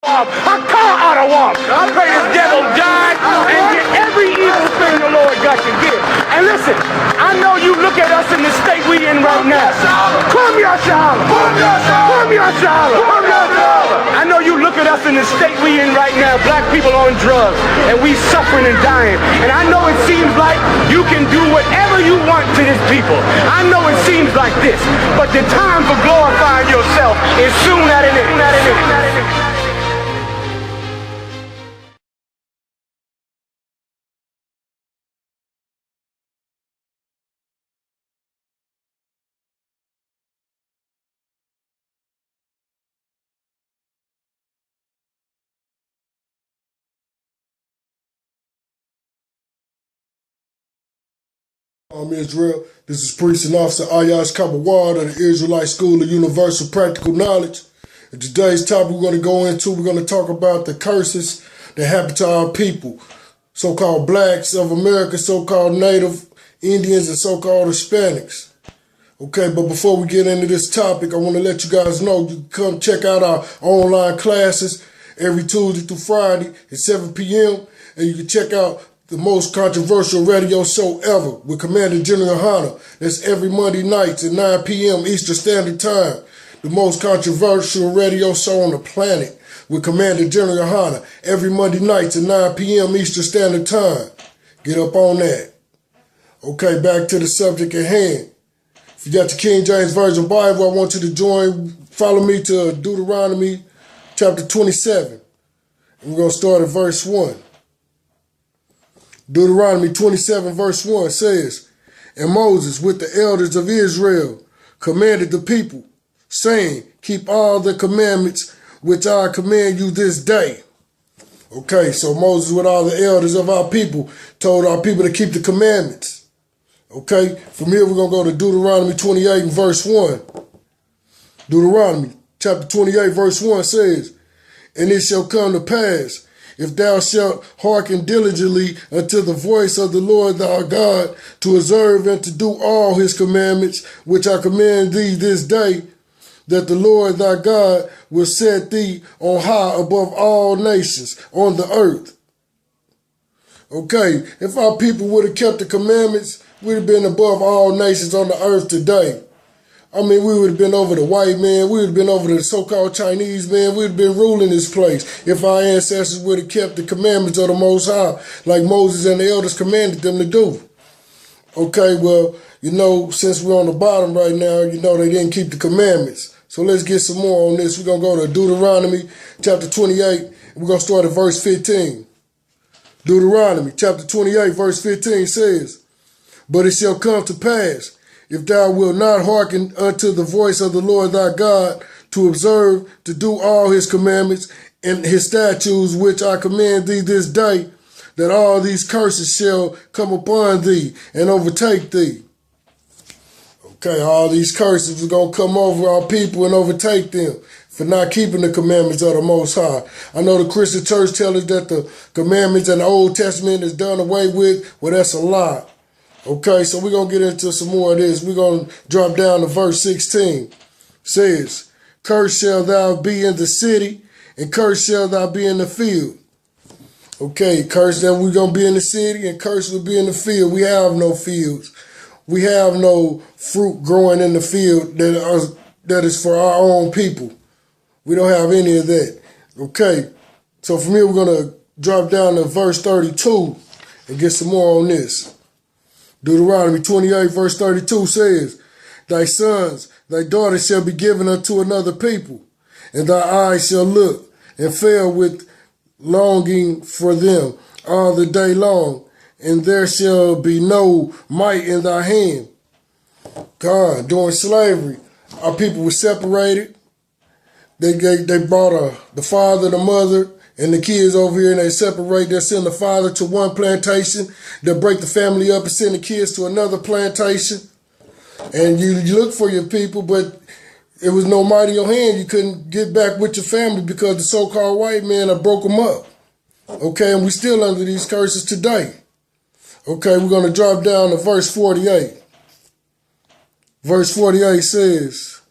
A car ought to walk. I pray this devil die and get every evil thing the Lord got to give. And listen, I know you look at us in the state we in right now. Come here, SHALAM. Come here, SHALAM. I know you look at us in the state we in right now. Black people on drugs, and we suffering and dying. And I know it seems like you can do whatever you want to this people. I know it seems like this, but the time for glorifying yourself is soon at an end. I'm Israel. This is Priest and Officer I.S.U.P.K of the Israelite School of Universal Practical Knowledge. In today's topic we're going to talk about the curses that happen to our people, so-called blacks of America, so-called Native Indians, and so-called Hispanics. Okay, but before we get into this topic, I want to let you guys know you can come check out our online classes every Tuesday through Friday at 7 p.m. and you can check out the most controversial radio show ever with Commander General GE.YAHANNA. That's every Monday nights at 9 p.m. Eastern Standard Time. The most controversial radio show on the planet with Commander General GE.YAHANNA every Monday nights at 9 p.m. Eastern Standard Time. Get up on that. Okay, back to the subject at hand. If you got the King James Version Bible, I want you to follow me to Deuteronomy chapter 27. And we're going to start at verse 1. Deuteronomy 27 verse 1 says, And Moses with the elders of Israel commanded the people, saying, Keep all the commandments which I command you this day. Okay, so Moses with all the elders of our people told our people to keep the commandments. Okay, from here we're going to go to Deuteronomy 28 and verse 1. Deuteronomy chapter 28 verse 1 says, And it shall come to pass, if thou shalt hearken diligently unto the voice of the Lord thy God, to observe and to do all his commandments, which I command thee this day, that the Lord thy God will set thee on high above all nations on the earth. Okay, if our people would have kept the commandments, we'd have been above all nations on the earth today. I mean, we would have been over the white man. We would have been over the so-called Chinese man. We would have been ruling this place if our ancestors would have kept the commandments of the Most High, like Moses and the elders commanded them to do. Okay, well, you know, since we're on the bottom right now, you know they didn't keep the commandments. So let's get some more on this. We're going to go to Deuteronomy chapter 28. And we're going to start at verse 15. Deuteronomy chapter 28 verse 15 says, But it shall come to pass, if thou wilt not hearken unto the voice of the Lord thy God, to observe, to do all his commandments and his statutes, which I command thee this day, that all these curses shall come upon thee and overtake thee. Okay, all these curses are going to come over our people and overtake them for not keeping the commandments of the Most High. I know the Christian church tells us that the commandments in the Old Testament is done away with. Well, that's a lie. Okay, so we're going to get into some more of this. We're going to drop down to verse 16. It says, Cursed shall thou be in the city, and cursed shall thou be in the field. Okay, cursed that we're going to be in the city, and cursed will be in the field. We have no fields. We have no fruit growing in the field that is for our own people. We don't have any of that. Okay, so from here we're going to drop down to verse 32 and get some more on this. Deuteronomy 28 verse 32 says, Thy sons, thy daughters shall be given unto another people, and thy eyes shall look and fail with longing for them all the day long, and there shall be no might in thy hand. God, during slavery, our people were separated. They brought the father, the mother, and the kids over here, and they separate. They send the father to one plantation. They'll break the family up and send the kids to another plantation. And you look for your people, but it was no might in your hand. You couldn't get back with your family because the so-called white man had broke them up. Okay, and we're still under these curses today. Okay, we're going to drop down to verse 48. Verse 48 says,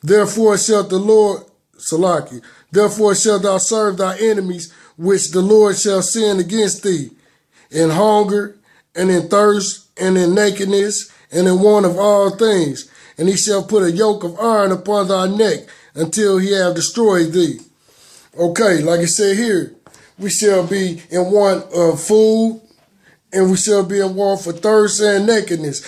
Therefore shalt the Lord, Salaki, Therefore shalt thou serve thy enemies, which the Lord shall send against thee, in hunger, and in thirst, and in nakedness, and in want of all things. And he shall put a yoke of iron upon thy neck, until he have destroyed thee. Okay, like it said here, we shall be in want of food, and we shall be in want for thirst and nakedness.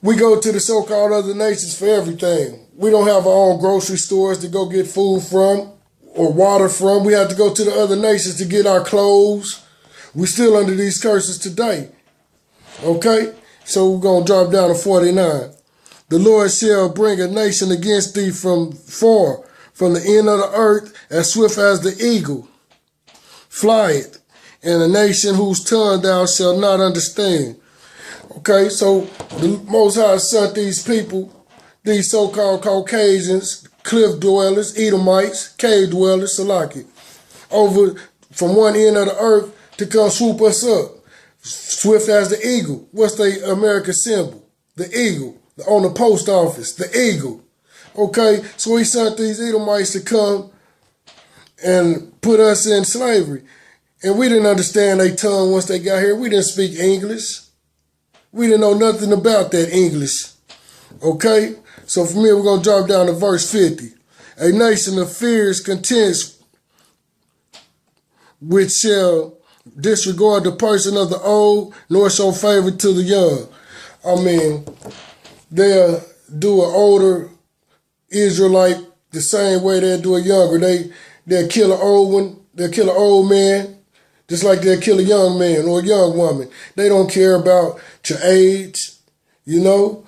We go to the so-called other nations for everything. We don't have our own grocery stores to go get food from or water from. We have to go to the other nations to get our clothes. We're still under these curses today. Okay? So we're going to drop down to 49. The Lord shall bring a nation against thee from far, from the end of the earth, as swift as the eagle flieth, and a nation whose tongue thou shalt not understand. Okay, so the Most High sent these people, these so-called Caucasians, cliff dwellers, Edomites, cave dwellers, Salaki, over from one end of the earth to come swoop us up. Swift as the eagle. What's the American symbol? The eagle. On the post office, the eagle. Okay, so he sent these Edomites to come and put us in slavery. And we didn't understand their tongue once they got here. We didn't speak English. We didn't know nothing about that English. Okay, so from here we're going to drop down to verse 50. A nation of fierce contents, which shall disregard the person of the old, nor show favor to the young. I mean, they'll do an older Israelite the same way they'll do a younger. They'll kill an old one. They'll kill an old man, just like they'll kill a young man or a young woman. They don't care about your age, you know.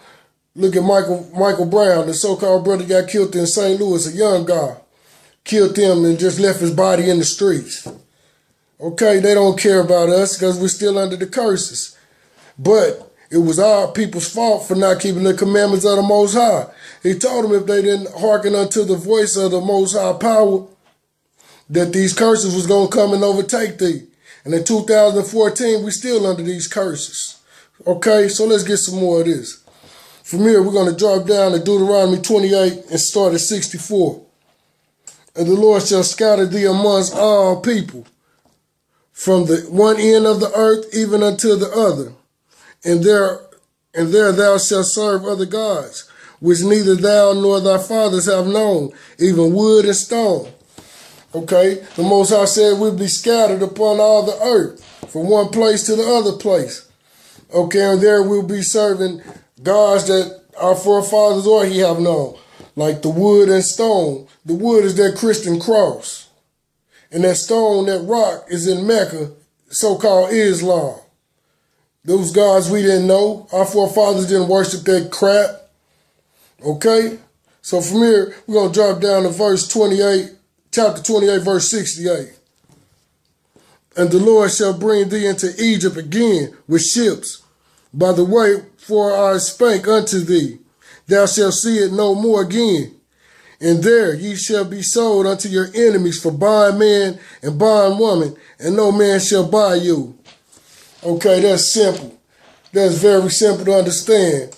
Look at Michael Brown, the so-called brother got killed in St. Louis, a young guy. Killed him and just left his body in the streets. Okay, they don't care about us because we're still under the curses. But it was our people's fault for not keeping the commandments of the Most High. He told them if they didn't hearken unto the voice of the Most High power, that these curses was going to come and overtake thee. And in 2014, we still under these curses. Okay, so let's get some more of this. From here, we're going to drop down to Deuteronomy 28 and start at 64. And the Lord shall scatter thee amongst all people, from the one end of the earth even unto the other. And there thou shalt serve other gods, which neither thou nor thy fathers have known, even wood and stone. Okay, the Most High said we'd be scattered upon all the earth, from one place to the other place. Okay, and there we'll be serving gods that our forefathers or he have known, like the wood and stone. The wood is that Christian cross. And that stone, that rock, is in Mecca, so-called Islam. Those gods we didn't know. Our forefathers didn't worship that crap. Okay? So from here, we're going to drop down to verse 28, chapter 28, verse 68. And the Lord shall bring thee into Egypt again with ships, by the way for I spake unto thee. Thou shalt see it no more again. And there ye shall be sold unto your enemies for bondman and bondwoman, and no man shall buy you. Okay, that's simple. That's very simple to understand.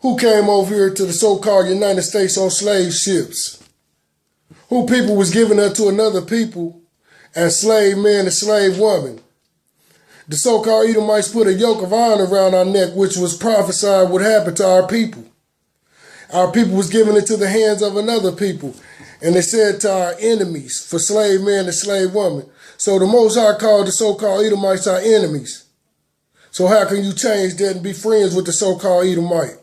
Who came over here to the so-called United States on slave ships? Who people was giving up to another people as slave man and slave woman? The so-called Edomites put a yoke of iron around our neck, which was prophesied would happen to our people. Our people was given into the hands of another people. And they said to our enemies for slave man and slave woman. So the Most High called the so-called Edomites our enemies. So how can you change that and be friends with the so-called Edomite?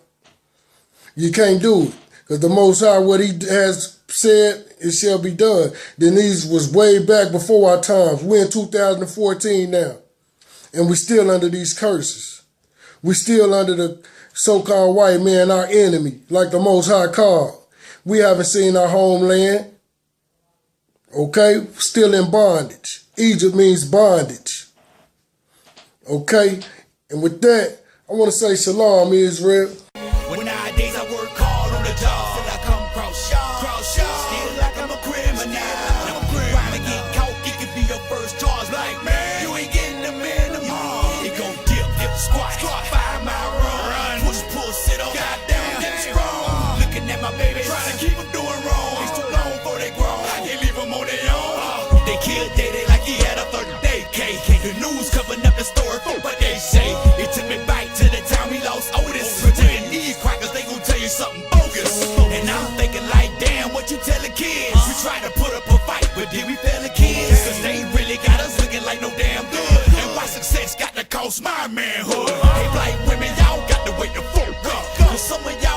You can't do it. Because the Most High, what he has said, it shall be done. Then these was way back before our times. We're in 2014 now. And we're still under these curses. We're still under the so-called white man, our enemy, like the Most High called. We haven't seen our homeland. Okay? Still in bondage. Egypt means bondage. Okay? And with that, I want to say shalom, Israel. When nowadays I work hard on the job, till I come cross y'all, still like I'm a criminal. Crime and get caught, it could be your first charge. Like, man, you ain't getting the man tomorrow. It gon' dip, squat, 5 mile run, push, sit up, goddamn, get strong. Looking at my baby, trying to keep them doing wrong. It's too long before they grow. I can't leave them on their They killed Day like he had a 30-day case. The news covering up the story for what they say. It took me back to the time we lost Otis. Pretending these crackers, they gon' tell you something bogus. And I'm thinking like, damn, what you telling kids? We tried to put up a fight, but did we fail the kids? Cause they really got us looking like no damn good. And why success got to cost my manhood? Hey, black women, y'all got to wake the fuck up. Cause some of y'all